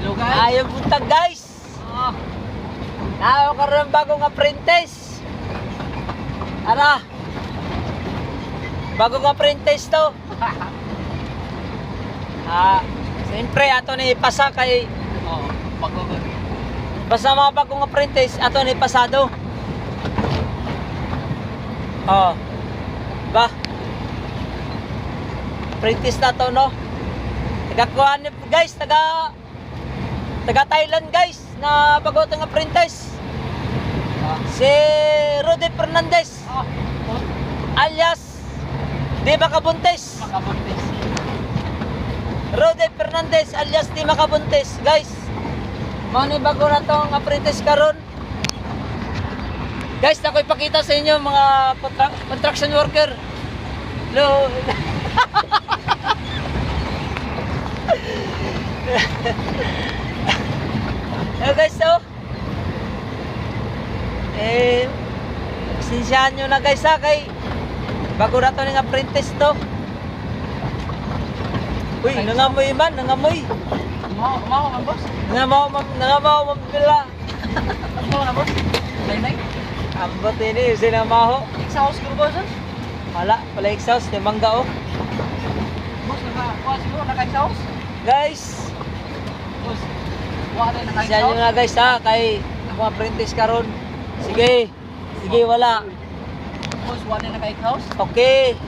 Hello guys. Ayaw buntag guys. Ayaw karoon ng bagong apprentice. Ara. Bagong apprentice to. Siyempre ato ni ipasa kay basta mga bagong apprentice ato ni pasado. Ba? Apprentice na to no. Taga ni guys, taga Thailand guys na bagotong apprentice. Si Rudy Fernandez. Alias Di Makabuntis. Rudy Fernandez alias Di Makabuntis. Guys, mao ni bago na tong apprentice karon. Guys, ako ipakita sa inyo mga construction worker. Hello. Hello guys, so sinsyahan nyo na guys ha, kay bago na to ng apprentice to. Uy, nangamoy man, nangamoy. Mau man boss? Nangamaw mambila. Mau na boss? Nay. Ambot ini, sinamaho. Exhaust ko boss? Wala, pala exhaust, di mangga oh. Boss, siguro naka-exhaust? Guys, Boss, wala na sinsyahan nyo naka-exhaust? na guys ha, kay ako apprentice karon. Sige, wala. Boss, wala na naka-exhaust? Okay.